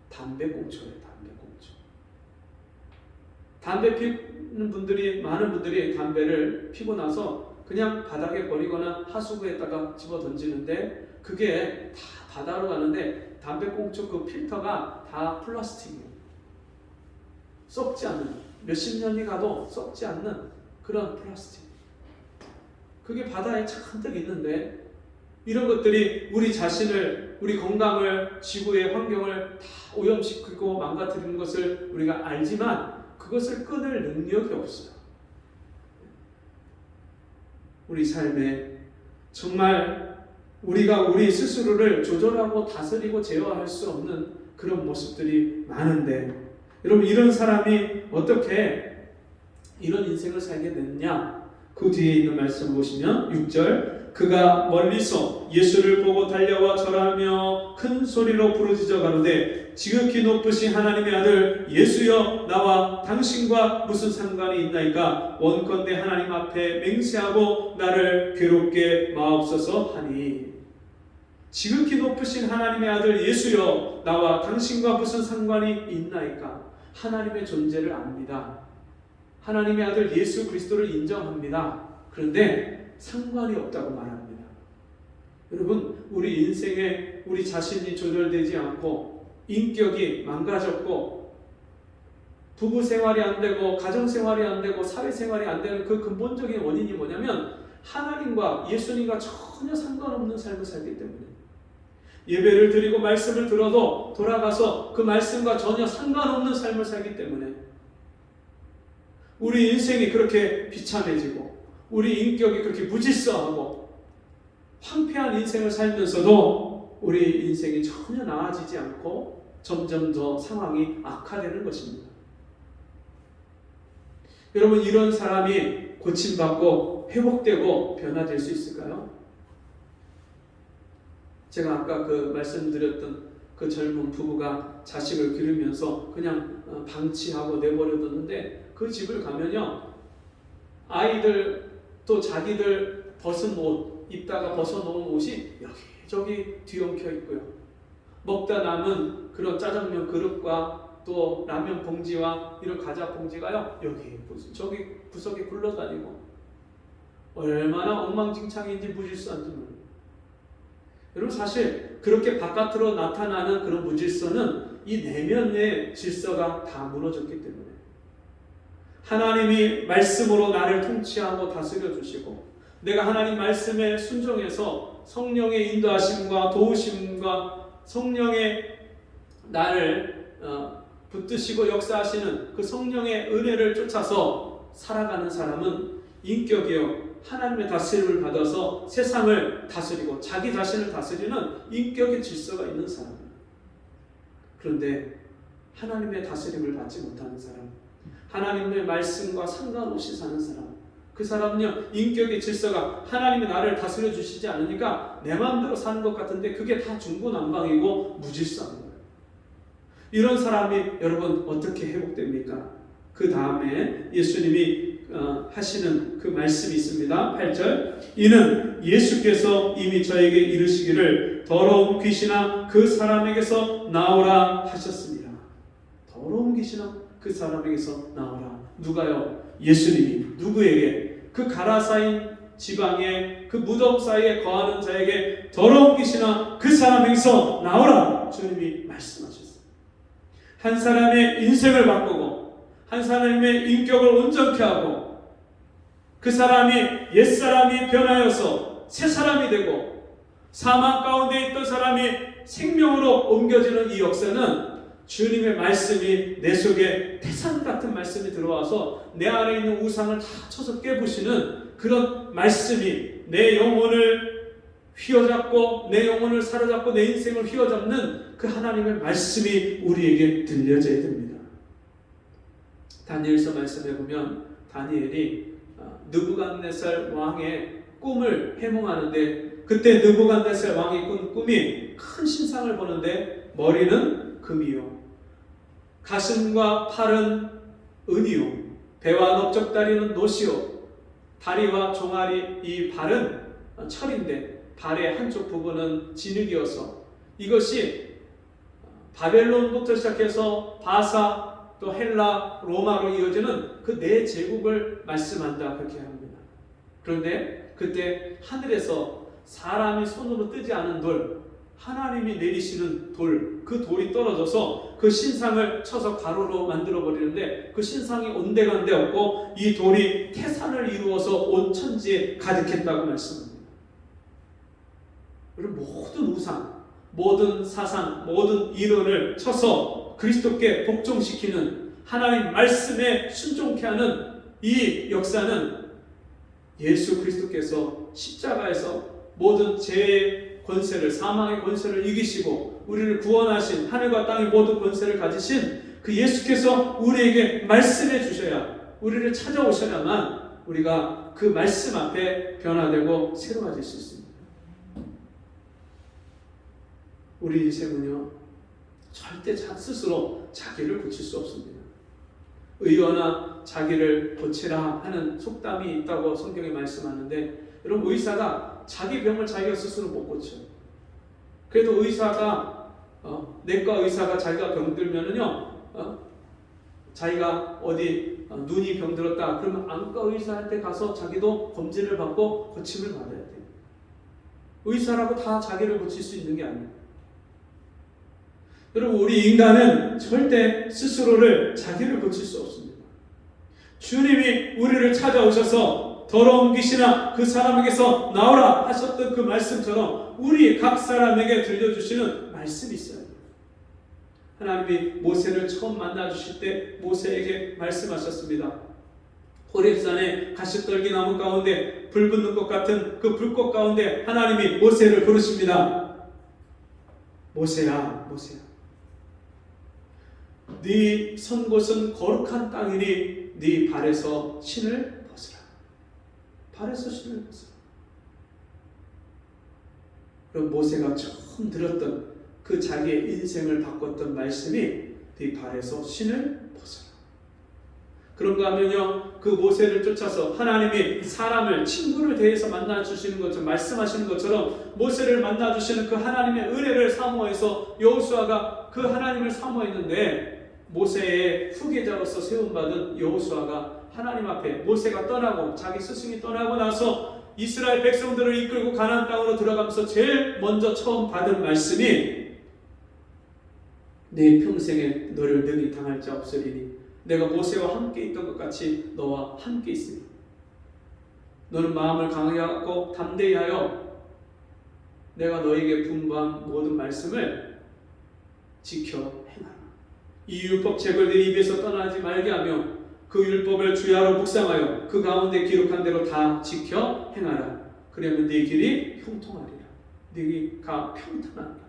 담배꽁초예요. 담배 피우는 분들이, 많은 분들이 담배를 피고 나서 그냥 바닥에 버리거나 하수구에다가 집어 던지는데 그게 다 바다로 가는데 담배꽁초 그 필터가 다 플라스틱이에요. 썩지 않는, 몇십 년이 가도 썩지 않는 그런 플라스틱. 그게 바다에 잔뜩 있는데 이런 것들이 우리 자신을, 우리 건강을, 지구의 환경을 다 오염시키고 망가뜨리는 것을 우리가 알지만 그것을 끊을 능력이 없어요. 우리 삶에 정말 우리가 우리 스스로를 조절하고 다스리고 제어할 수 없는 그런 모습들이 많은데, 여러분, 이런 사람이 어떻게 이런 인생을 살게 됐냐? 그 뒤에 있는 말씀 보시면 6절, 그가 멀리서 예수를 보고 달려와 절하며 큰 소리로 부르짖어 가로되 지극히 높으신 하나님의 아들 예수여, 나와 당신과 무슨 상관이 있나이까? 원컨대 하나님 앞에 맹세하고 나를 괴롭게 마옵소서 하니. 지극히 높으신 하나님의 아들 예수여, 나와 당신과 무슨 상관이 있나이까? 하나님의 존재를 압니다. 하나님의 아들 예수 그리스도를 인정합니다. 그런데 상관이 없다고 말합니다. 여러분, 우리 인생에 우리 자신이 조절되지 않고 인격이 망가졌고 부부 생활이 안 되고 가정 생활이 안 되고 사회 생활이 안 되는 그 근본적인 원인이 뭐냐면 하나님과 예수님과 전혀 상관없는 삶을 살기 때문에, 예배를 드리고 말씀을 들어도 돌아가서 그 말씀과 전혀 상관없는 삶을 살기 때문에 우리 인생이 그렇게 비참해지고 우리 인격이 그렇게 무질서하고 황폐한 인생을 살면서도 우리 인생이 전혀 나아지지 않고 점점 더 상황이 악화되는 것입니다. 여러분, 이런 사람이 고침받고 회복되고 변화될 수 있을까요? 제가 아까 그 말씀드렸던 그 젊은 부부가 자식을 기르면서 그냥 방치하고 내버려뒀는데 그 집을 가면요, 아이들 또 자기들 벗은 옷, 입다가 벗어놓은 옷이 여기저기 뒤엉켜 있고요, 먹다 남은 그런 짜장면 그릇과 또 라면 봉지와 이런 과자 봉지가요 여기 저기 구석에 굴러다니고 얼마나 엉망진창인지 무질서한지 모릅니다. 여러분, 사실 그렇게 바깥으로 나타나는 그런 무질서는 이 내면의 질서가 다 무너졌기 때문에, 하나님이 말씀으로 나를 통치하고 다스려 주시고 내가 하나님 말씀에 순종해서 성령의 인도하심과 도우심과 성령의 나를 붙드시고 역사하시는 그 성령의 은혜를 쫓아서 살아가는 사람은 인격이요, 하나님의 다스림을 받아서 세상을 다스리고 자기 자신을 다스리는 인격의 질서가 있는 사람입니다. 그런데 하나님의 다스림을 받지 못하는 사람, 하나님의 말씀과 상관없이 사는 사람, 그 사람은요, 인격의 질서가 하나님이 나를 다스려 주시지 않으니까 내 마음대로 사는 것 같은데 그게 다 중구난방이고 무질서한 거예요. 이런 사람이 여러분 어떻게 회복됩니까? 그 다음에 예수님이 하시는 그 말씀이 있습니다. 8절, 이는 예수께서 이미 저에게 이르시기를 더러운 귀신아 그 사람에게서 나오라 하셨습니다. 더러운 귀신아 그 사람에게서 나오라. 누가요? 예수님이 누구에게? 그 가라사인 지방의 그 무덤 사이에 거하는 자에게 더러운 귀신아 그 사람에게서 나오라 주님이 말씀하셨어요. 한 사람의 인생을 바꾸고 한 사람의 인격을 온전케 하고 그 사람이 옛사람이 변하여서 새사람이 되고 사망 가운데 있던 사람이 생명으로 옮겨지는 이 역사는 주님의 말씀이 내 속에 태산 같은 말씀이 들어와서 내 안에 있는 우상을 다 쳐서 깨부시는 그런 말씀이 내 영혼을 휘어잡고 내 영혼을 사로잡고 내 인생을 휘어잡는 그 하나님의 말씀이 우리에게 들려져야 됩니다. 다니엘서 말씀해 보면 다니엘이 느부갓네살 왕의 꿈을 해몽하는데 그때 느부갓네살 왕이 꾼 꿈이 큰 신상을 보는데 머리는 금이요, 가슴과 팔은 은이요, 배와 넓적다리는 노시요, 다리와 종아리 이 발은 철인데 발의 한쪽 부분은 진흙이어서 이것이 바벨론부터 시작해서 바사 또 헬라 로마로 이어지는 그 네 제국을 말씀한다 그렇게 합니다. 그런데 그때 하늘에서 사람이 손으로 뜨지 않은 돌, 하나님이 내리시는 돌, 그 돌이 떨어져서 그 신상을 쳐서 가루로 만들어 버리는데 그 신상이 온데간데 없고 이 돌이 태산을 이루어서 온 천지에 가득했다고 말씀합니다. 그리고 모든 우상, 모든 사상, 모든 이론을 쳐서 그리스도께 복종시키는 하나님 말씀에 순종케 하는 이 역사는 예수 그리스도께서 십자가에서 모든 죄의 권세를, 사망의 권세를 이기시고 우리를 구원하신 하늘과 땅의 모든 권세를 가지신 그 예수께서 우리에게 말씀해 주셔야, 우리를 찾아오셔야만 우리가 그 말씀 앞에 변화되고 새로워질 수 있습니다. 우리 인생은요, 절대 스스로 자기를 고칠 수 없습니다. 의원아 자기를 고치라 하는 속담이 있다고 성경에 말씀하는데, 여러분, 의사가 자기 병을 자기가 스스로 못 고쳐요. 그래도 의사가 내과 의사가 자기가 병들면은요, 자기가 어디 눈이 병들었다 그러면 안과 의사한테 가서 자기도 검진을 받고 고침을 받아야 돼요. 의사라고 다 자기를 고칠 수 있는 게 아니에요. 여러분, 우리 인간은 절대 스스로를 자기를 고칠 수 없습니다. 주님이 우리를 찾아오셔서 더러운 귀신아 그 사람에게서 나오라 하셨던 그 말씀처럼 우리 각 사람에게 들려주시는 말씀이 있어요. 하나님이 모세를 처음 만나 주실 때 모세에게 말씀하셨습니다. 호렙산에 가시떨기 나무 가운데 불 붙는 것 같은 그 불꽃 가운데 하나님이 모세를 부르십니다. 모세야, 모세야, 네 선 곳은 거룩한 땅이니 네 발에서 신을 벗으라. 발에서 신을 벗으라. 그럼 모세가 처음 들었던 그 자기의 인생을 바꿨던 말씀이 네 발에서 신을 벗어라. 그런가 하면요, 그 모세를 쫓아서 하나님이 사람을 친구를 대해서 만나주시는 것처럼 말씀하시는 것처럼 모세를 만나주시는 그 하나님의 은혜를 사모해서 여호수아가 그 하나님을 사모했는데, 모세의 후계자로서 세움받은 여호수아가 하나님 앞에 모세가 떠나고 자기 스승이 떠나고 나서 이스라엘 백성들을 이끌고 가나안 땅으로 들어가면서 제일 먼저 처음 받은 말씀이 내 평생에 너를 능히 당할 자 없으리니 내가 모세와 함께 있던 것 같이 너와 함께 있으리. 너는 마음을 강하게 하고 담대히 하여 내가 너에게 분부한 모든 말씀을 지켜 행하라. 이 율법책을 내 입에서 떠나지 말게 하며 그 율법을 주야로 묵상하여 그 가운데 기록한 대로 다 지켜 행하라. 그러면 네 길이 형통하리라. 네가 평탄하리라.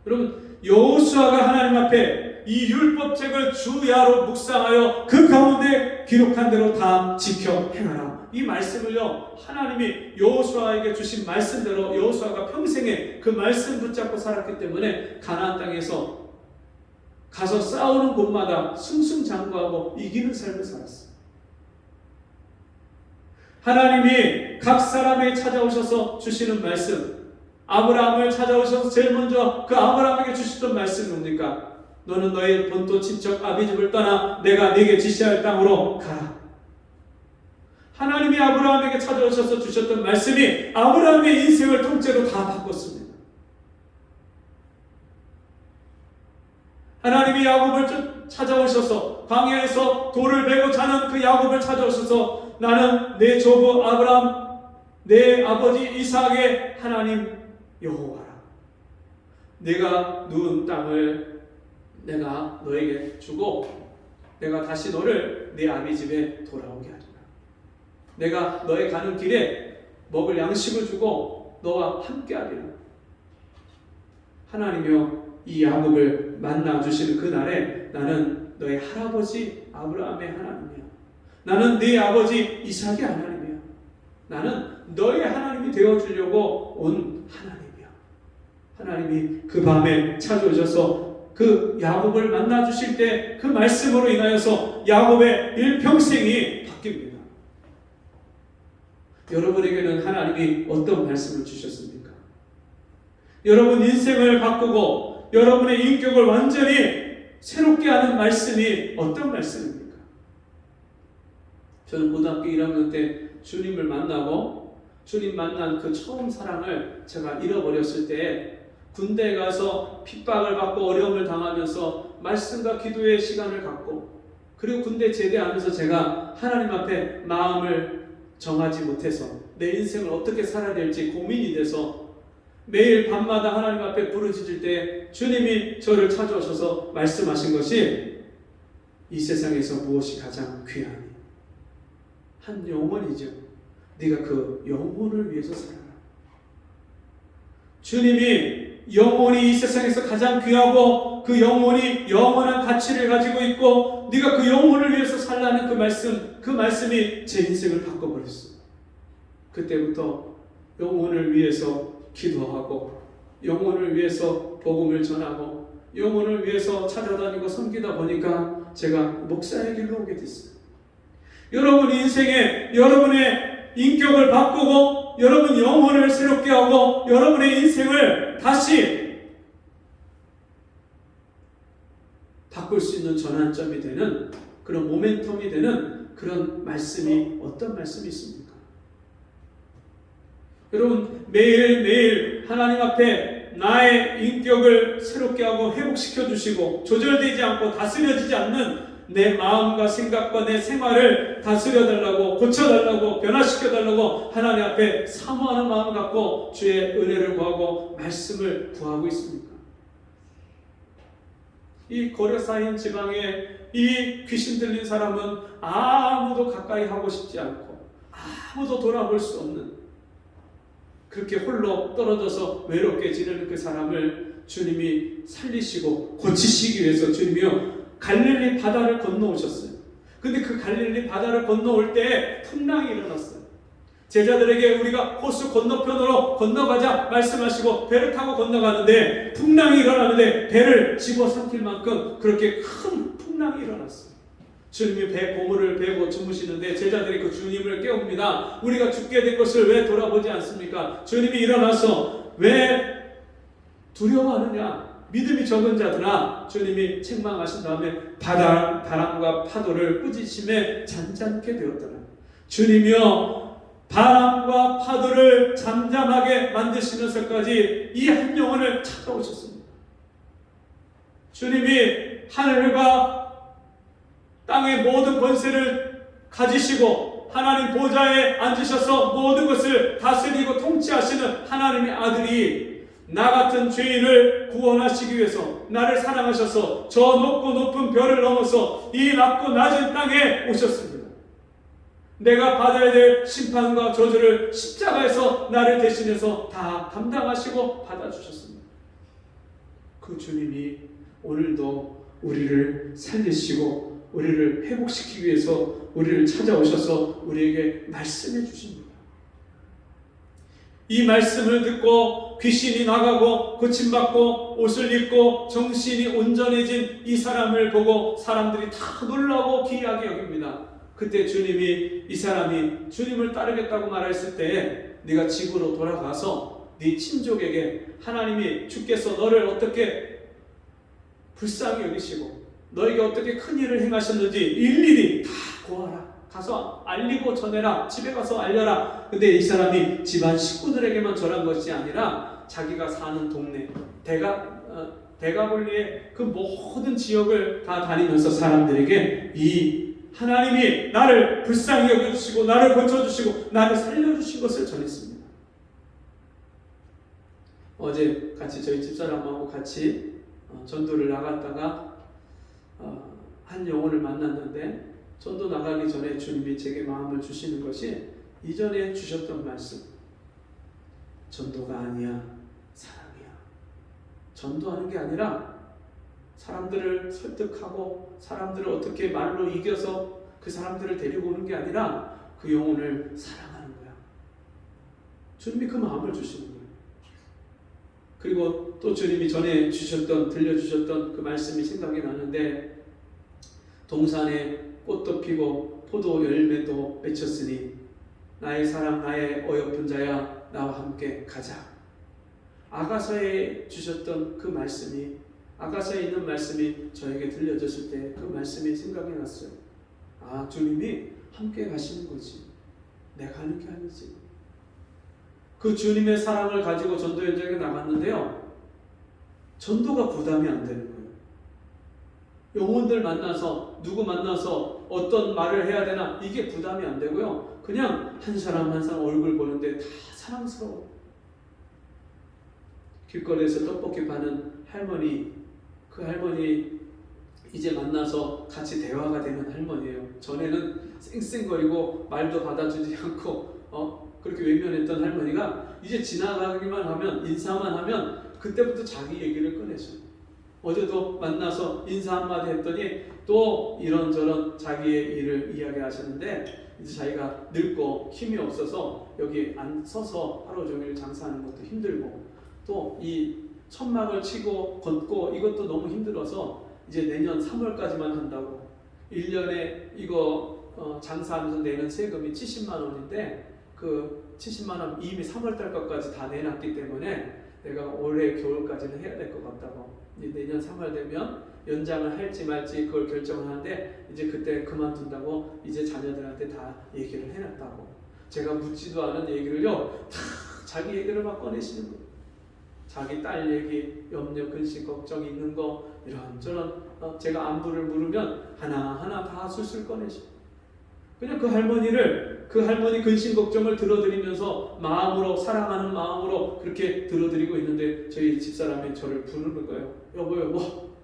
여러분, 여호수아가 하나님 앞에 이 율법책을 주야로 묵상하여 그 가운데 기록한 대로 다 지켜 행하라. 이 말씀을요, 하나님이 여호수아에게 주신 말씀대로 여호수아가 평생에 그 말씀 붙잡고 살았기 때문에 가나안 땅에서 가서 싸우는 곳마다 승승장구하고 이기는 삶을 살았어요. 하나님이 각 사람에게 찾아오셔서 주시는 말씀, 아브라함을 찾아오셔서 제일 먼저 그 아브라함에게 주셨던 말씀이 뭡니까? 너는 너의 본토 친척 아비집을 떠나 내가 네게 지시할 땅으로 가라. 하나님이 아브라함에게 찾아오셔서 주셨던 말씀이 아브라함의 인생을 통째로 다 바꿨습니다. 하나님이 야곱을 찾아오셔서 광야에서 돌을 베고 자는 그 야곱을 찾아오셔서 나는 내 조부 아브라함, 내 아버지 이삭의 하나님 여호와라. 내가 누운 땅을 내가 너에게 주고 내가 다시 너를 내 아비 집에 돌아오게 하리라. 내가 너의 가는 길에 먹을 양식을 주고 너와 함께 하리라. 하나님이여, 이 야곱을 만나주시는 그날에 나는 너의 할아버지 아브라함의 하나님이야. 나는 네 아버지 이삭의 하나님이야. 나는 너의 하나님이 되어주려고 온 하나님이야. 하나님이 그 밤에 찾아오셔서 그 야곱을 만나주실 때 그 말씀으로 인하여서 야곱의 일평생이 바뀝니다. 여러분에게는 하나님이 어떤 말씀을 주셨습니까? 여러분 인생을 바꾸고 여러분의 인격을 완전히 새롭게 하는 말씀이 어떤 말씀입니까? 저는 고등학교 1학년 때 주님을 만나고 주님 만난 그 처음 사랑을 제가 잃어버렸을 때 군대에 가서 핍박을 받고 어려움을 당하면서 말씀과 기도의 시간을 갖고 그리고 군대 제대하면서 제가 하나님 앞에 마음을 정하지 못해서 내 인생을 어떻게 살아야 될지 고민이 돼서 매일 밤마다 하나님 앞에 부르짖을 때 주님이 저를 찾아오셔서 말씀하신 것이 이 세상에서 무엇이 가장 귀하니? 한 영혼이죠. 네가 그 영혼을 위해서 살아라. 주님이 영혼이 이 세상에서 가장 귀하고 그 영혼이 영원한 가치를 가지고 있고 네가 그 영혼을 위해서 살라는 그 말씀이 제 인생을 바꿔버렸어요. 그때부터 영혼을 위해서 기도하고 영혼을 위해서 복음을 전하고 영혼을 위해서 찾아다니고 섬기다 보니까 제가 목사의 길로 오게 됐어요. 여러분 인생에 여러분의 인격을 바꾸고 여러분 영혼을 새롭게 하고 여러분의 인생을 다시 바꿀 수 있는 전환점이 되는 그런 모멘텀이 되는 그런 말씀이 어떤 말씀이 있습니까? 여러분 매일매일 하나님 앞에 나의 인격을 새롭게 하고 회복시켜 주시고 조절되지 않고 다스려지지 않는 내 마음과 생각과 내 생활을 다스려달라고 고쳐달라고 변화시켜달라고 하나님 앞에 사모하는 마음 갖고 주의 은혜를 구하고 말씀을 구하고 있습니까? 이 고레사인 지방에 이 귀신 들린 사람은 아무도 가까이 하고 싶지 않고 아무도 돌아볼 수 없는 그렇게 홀로 떨어져서 외롭게 지내는 그 사람을 주님이 살리시고 고치시기 위해서 주님이요 갈릴리 바다를 건너오셨어요. 근데 그 갈릴리 바다를 건너올 때 풍랑이 일어났어요. 제자들에게 우리가 호수 건너편으로 건너가자 말씀하시고 배를 타고 건너가는데 풍랑이 일어나는데 배를 집어삼킬 만큼 그렇게 큰 풍랑이 일어났어요. 주님이 배 고물을 베고 주무시는데 제자들이 그 주님을 깨웁니다. 우리가 죽게 된 것을 왜 돌아보지 않습니까? 주님이 일어나서 왜 두려워하느냐? 믿음이 적은 자들아, 주님이 책망하신 다음에 바람과 파도를 꾸짖음에 잔잔케 되었더라. 주님이여 바람과 파도를 잠잠하게 만드시면서까지 이 한 영혼을 찾아오셨습니다. 주님이 하늘과 땅의 모든 권세를 가지시고 하나님 보좌에 앉으셔서 모든 것을 다스리고 통치하시는 하나님의 아들이 나 같은 죄인을 구원하시기 위해서 나를 사랑하셔서 저 높고 높은 별을 넘어서 이 낮고 낮은 땅에 오셨습니다. 내가 받아야 될 심판과 저주를 십자가에서 나를 대신해서 다 감당하시고 받아주셨습니다. 그 주님이 오늘도 우리를 살리시고 우리를 회복시키기 위해서 우리를 찾아오셔서 우리에게 말씀해 주십니다. 이 말씀을 듣고 귀신이 나가고 고침받고 옷을 입고 정신이 온전해진 이 사람을 보고 사람들이 다 놀라고 기이하게 여깁니다. 그때 주님이 이 사람이 주님을 따르겠다고 말했을 때 네가 집으로 돌아가서 네 친족에게 하나님이 주께서 너를 어떻게 불쌍히 여기시고 너에게 어떻게 큰 일을 행하셨는지 일일이 다 고하라. 가서 알리고 전해라. 집에 가서 알려라. 근데 이 사람이 집안 식구들에게만 전한 것이 아니라 자기가 사는 동네 대가볼리의 그 모든 지역을 다 다니면서 사람들에게 이 하나님이 나를 불쌍히 여겨주시고 나를 고쳐주시고 나를 살려주신 것을 전했습니다. 어제 같이 저희 집사람하고 같이 전도를 나갔다가 한 영혼을 만났는데 전도 나가기 전에 주님이 제게 마음을 주시는 것이 이전에 주셨던 말씀. 전도가 아니야, 사랑이야. 전도하는 게 아니라 사람들을 설득하고 사람들을 어떻게 말로 이겨서 그 사람들을 데리고 오는 게 아니라 그 영혼을 사랑하는 거야. 주님이 그 마음을 주시는 거예요. 그리고 또 주님이 전에 들려주셨던 그 말씀이 생각이 나는데 동산에 꽃도 피고 포도 열매도 맺혔으니 나의 사랑 나의 어여쁜 자야 나와 함께 가자. 아가서에 주셨던 그 말씀이 아가서에 있는 말씀이 저에게 들려졌을 때 그 말씀이 생각이 났어요. 아, 주님이 함께 가시는 거지. 내가 하는 게 아니지. 그 주님의 사랑을 가지고 전도 현장에 나갔는데요. 전도가 부담이 안 되는 거예요. 영혼들 만나서 누구 만나서 어떤 말을 해야 되나 이게 부담이 안 되고요. 그냥 한 사람 한 사람 얼굴 보는데 다 사랑스러워. 길거리에서 떡볶이 파는 할머니, 그 할머니 이제 만나서 같이 대화가 되는 할머니예요. 전에는 쌩쌩거리고 말도 받아주지 않고 그렇게 외면했던 할머니가 이제 지나가기만 하면 인사만 하면 그때부터 자기 얘기를 꺼내죠. 어제도 만나서 인사 한마디 했더니 또 이런저런 자기의 일을 이야기하시는데, 이제 자기가 늙고 힘이 없어서 여기 안 서서 하루 종일 장사하는 것도 힘들고, 또 이 천막을 치고 걷고 이것도 너무 힘들어서 이제 내년 3월까지만 한다고. 1년에 이거 장사하면서 내는 세금이 70만 원인데 그 70만 원 이미 3월달 것까지 다 내놨기 때문에 내가 올해 겨울까지는 해야 될 것 같다고. 이제 내년 3월 되면 연장을 할지 말지 그걸 결정을 하는데, 이제 그때 그만둔다고 이제 자녀들한테 다 얘기를 해놨다고. 제가 묻지도 않은 얘기를요 다 자기 얘기를 막 꺼내시는 거예요. 자기 딸 얘기, 염려, 근심, 걱정 있는 거 이런저런 제가 안부를 물으면 하나하나 다 술술 꺼내시고, 그냥 그 할머니 근심 걱정을 들어드리면서 마음으로, 사랑하는 마음으로 그렇게 들어드리고 있는데, 저희 집사람이 저를 부르는 거예요. 여보.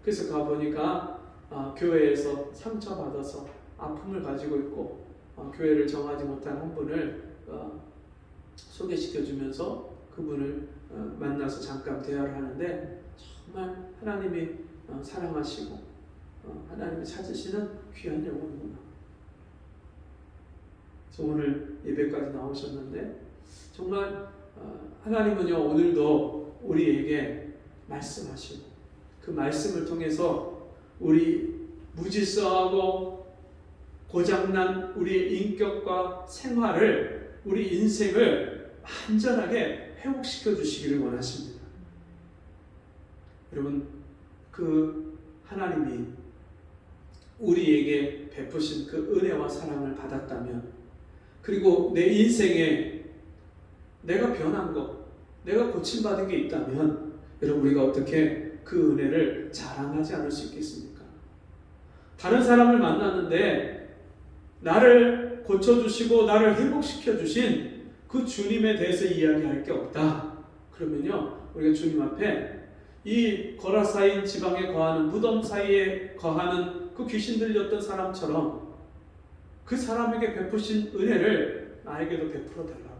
그래서 가보니까 교회에서 상처받아서 아픔을 가지고 있고, 교회를 정하지 못한 한 분을 소개시켜주면서 그분을 만나서 잠깐 대화를 하는데, 정말 하나님이 사랑하시고 하나님이 찾으시는 귀한 영혼이구나. 그래서 오늘 예배까지 나오셨는데, 정말 하나님은요 오늘도 우리에게 말씀하시고, 그 말씀을 통해서 우리 무질서하고 고장난 우리의 인격과 생활을, 우리 인생을 완전하게 회복시켜 주시기를 원하십니다. 여러분, 그 하나님이 우리에게 베푸신 그 은혜와 사랑을 받았다면, 그리고 내 인생에 내가 변한 것, 내가 고침받은 게 있다면, 여러분 우리가 어떻게 그 은혜를 자랑하지 않을 수 있겠습니까? 다른 사람을 만났는데 나를 고쳐주시고 나를 회복시켜 주신 그 주님에 대해서 이야기할 게 없다. 그러면요 우리가 주님 앞에 이 거라사인 지방에 거하는, 무덤 사이에 거하는 그 귀신 들렸던 사람처럼 그 사람에게 베푸신 은혜를 나에게도 베풀어 달라고.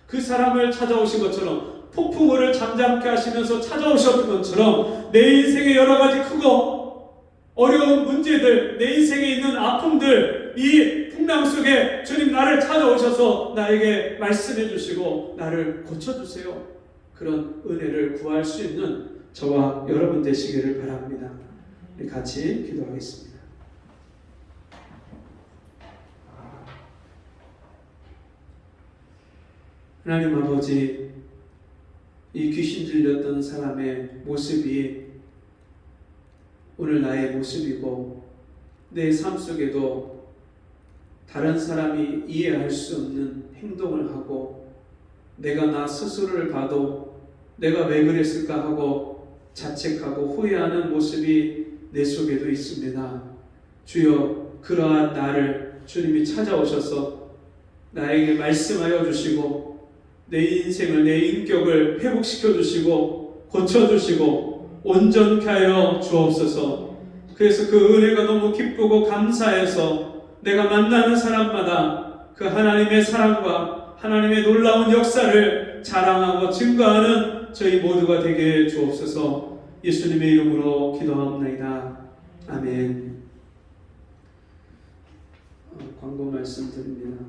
그 사람을 찾아오신 것처럼, 폭풍우를 잠잠케 하시면서 찾아오셨던 것처럼 내 인생의 여러 가지 크고 어려운 문제들, 내 인생에 있는 아픔들, 이 풍랑 속에 주님 나를 찾아오셔서 나에게 말씀해 주시고 나를 고쳐주세요. 그런 은혜를 구할 수 있는 저와 여러분 되시기를 바랍니다. 우리 같이 기도하겠습니다. 하나님 아버지, 이 귀신 들렸던 사람의 모습이 오늘 나의 모습이고, 내 삶 속에도 다른 사람이 이해할 수 없는 행동을 하고, 내가 나 스스로를 봐도 내가 왜 그랬을까 하고 자책하고 후회하는 모습이 내 속에도 있습니다. 주여, 그러한 나를 주님이 찾아오셔서 나에게 말씀하여 주시고 내 인생을, 내 인격을 회복시켜 주시고 고쳐주시고 온전케 하여 주옵소서. 그래서 그 은혜가 너무 기쁘고 감사해서 내가 만나는 사람마다 그 하나님의 사랑과 하나님의 놀라운 역사를 자랑하고 증거하는 저희 모두가 되게 주옵소서. 예수님의 이름으로 기도합니다. 아멘. 광고 말씀드립니다.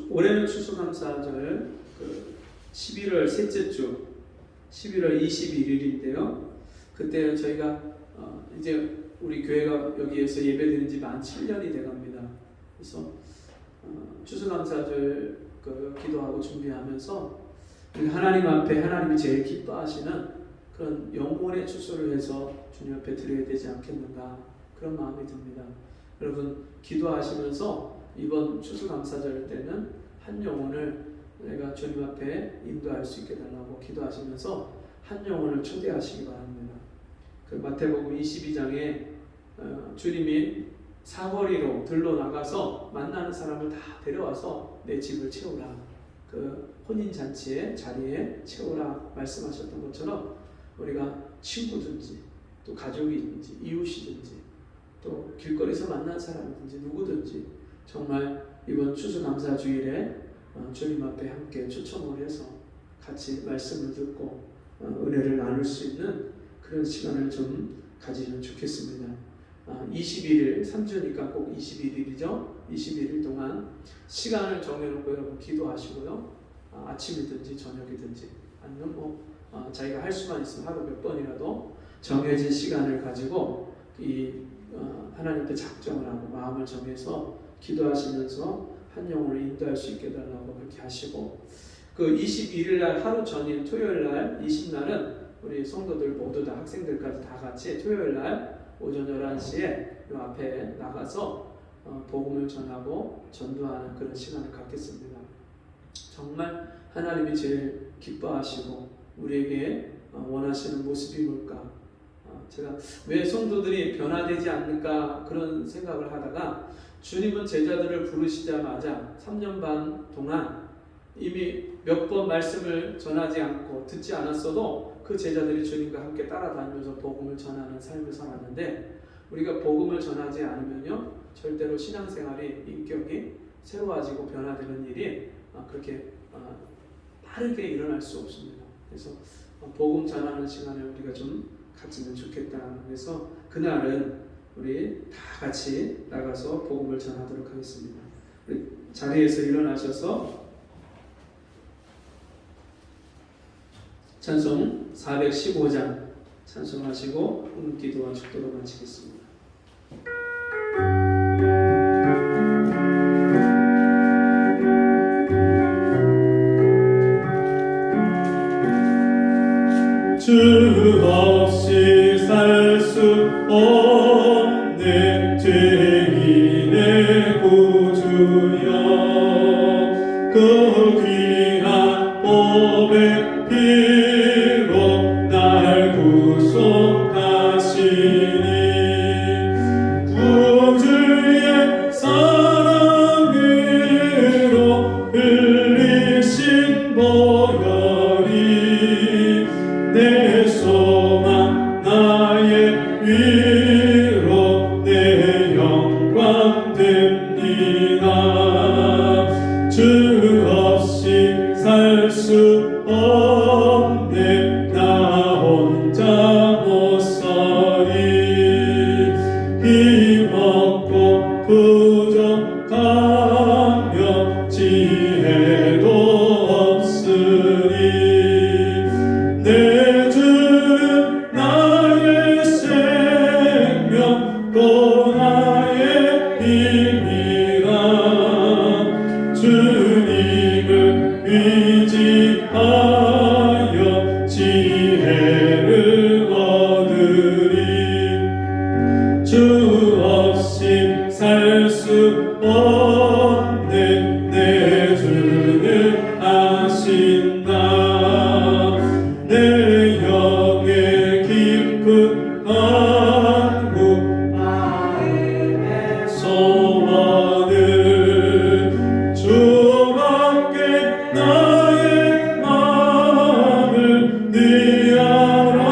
올해는 추수감사절 11월 셋째 주 11월 21일인데요. 그때 저희가 이제 우리 교회가 여기에서 예배드린 지 만 7년이 돼갑니다. 그래서 추수감사절 기도하고 준비하면서 하나님 앞에 하나님이 제일 기뻐하시는 그런 영혼의 추수를 해서 주님 앞에 드려야 되지 않겠는가, 그런 마음이 듭니다. 여러분 기도하시면서 이번 추수감사절 때는 한 영혼을 내가 주님 앞에 인도할 수 있게 달라고 기도하시면서 한 영혼을 초대하시기 바랍니다. 그 마태복음 22장에 주님이 사거리로 들러 나가서 만나는 사람을 다 데려와서 내 집을 채우라, 그 혼인잔치의 자리에 채우라 말씀하셨던 것처럼, 우리가 친구든지 또 가족이든지 이웃이든지 또 길거리에서 만난 사람이든지 누구든지 정말 이번 추수감사주일에 주님 앞에 함께 초청을 해서 같이 말씀을 듣고 은혜를 나눌 수 있는 그런 시간을 좀 가지면 좋겠습니다. 21일, 3주니까 꼭 21일이죠. 21일 동안 시간을 정해놓고 여러분 기도하시고요. 아침이든지 저녁이든지 아니면 자기가 할 수만 있으면 하루 몇 번이라도 정해진 시간을 가지고 하나님께 작정을 하고 마음을 정해서 기도하시면서 한 영혼을 인도할 수 있게 달라고 그렇게 하시고, 그 21일 날 하루 전인 토요일 날 20날은 우리 성도들 모두 다 학생들까지 다 같이 토요일 날 오전 11시에 이 앞에 나가서 복음을 전하고 전도하는 그런 시간을 갖겠습니다. 정말 하나님이 제일 기뻐하시고 우리에게 원하시는 모습이 뭘까? 제가 왜 성도들이 변화되지 않을까 그런 생각을 하다가, 주님은 제자들을 부르시자마자 3년 반 동안 이미 몇 번 말씀을 전하지 않고 듣지 않았어도 그 제자들이 주님과 함께 따라다니면서 복음을 전하는 삶을 살았는데, 우리가 복음을 전하지 않으면요 절대로 신앙생활이 인격이 새로워지고 변화되는 일이 그렇게 빠르게 일어날 수 없습니다. 그래서 복음 전하는 시간을 우리가 좀 가지면 좋겠다. 그래서 그날은 우리 다 같이 나가서 복음을 전하도록 하겠습니다. 우리 자리에서 일어나셔서 찬송 415장 찬송하시고 기도와 축도로 마치겠습니다. 주 없이 살 수 없네 죄인의 구주여, 그 귀한 보배 피로 날 구속하시니, 구주의 사랑으로 흘리신 보혈이 내 소망 나의 위로 내 영광 됩니다. 주 없이 살 수 없네 나 혼자 못 서리, 힘없고 부족하며 지혜도 없으니, 내 주는 나의 생명 또 나의 힘이라, 주님을 의지하여 지혜를 얻으리. 주 없이 살 수 없네 내 주는 아신다. 내 영의 깊은 간구 마음의 소원을 주밖에 나의 마음을 네 알아주리요.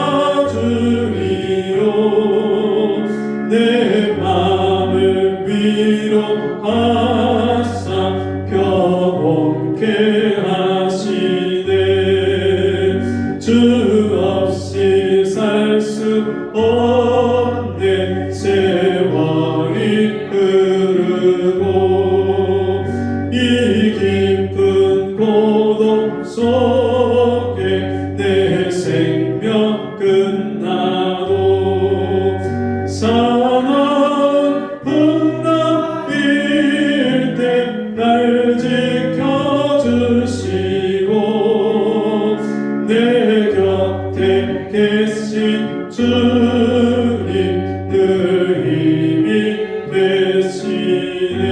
내 마음을 위로하사 평온케 하시네. 주 없이 살 수 없네 세월이 흐르고, 이 깊은 고독 속에 내 생명 끝나도, 사나운 풍랑일 때 날 지켜주시고, 내 곁에 계신 주님 늘 힘이 되시네.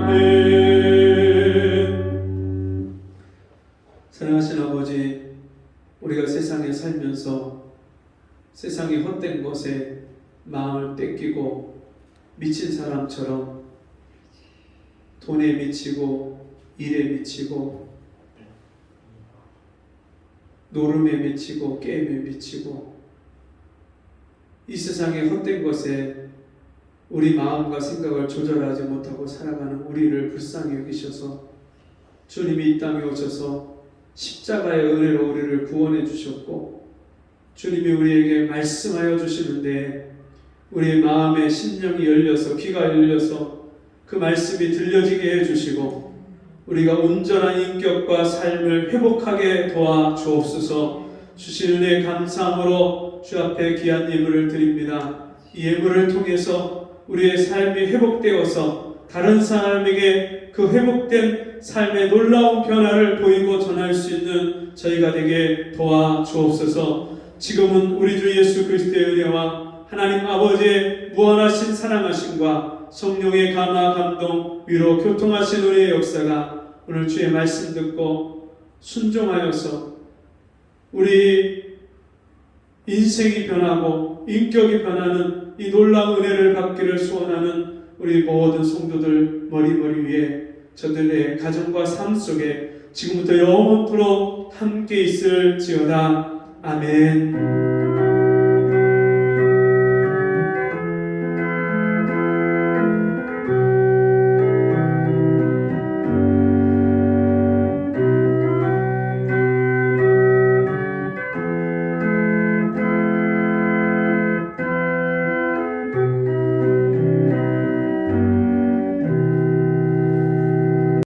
아멘. 사랑하신 아버지, 우리가 세상에 살면서 세상의 헛된 것에 마음을 뺏기고 미친 사람처럼 돈에 미치고 일에 미치고 노름에 미치고 게임에 미치고 이 세상의 헛된 것에 우리 마음과 생각을 조절하지 못하고 살아가는 우리를 불쌍히 여기셔서 주님이 이 땅에 오셔서 십자가의 은혜로 우리를 구원해 주셨고 주님이 우리에게 말씀하여 주시는데 우리의 마음에 심령이 열려서 귀가 열려서 그 말씀이 들려지게 해주시고 우리가 온전한 인격과 삶을 회복하게 도와 주옵소서. 주신 은혜 감사함으로 주 앞에 귀한 예물을 드립니다. 이 예물을 통해서 우리의 삶이 회복되어서 다른 사람에게 그 회복된 삶의 놀라운 변화를 보이고 전할 수 있는 저희가 되게 도와 주옵소서. 지금은 우리 주 예수 그리스도의 은혜와 하나님 아버지의 무한하신 사랑하심과 성령의 감화 감동 위로 교통하신 은혜의 역사가 오늘 주의 말씀 듣고 순종하여서 우리 인생이 변하고 인격이 변하는 이 놀라운 은혜를 받기를 소원하는 우리 모든 성도들 머리 위에 저들의 가정과 삶 속에 지금부터 영원토록 함께 있을지어다. 아멘.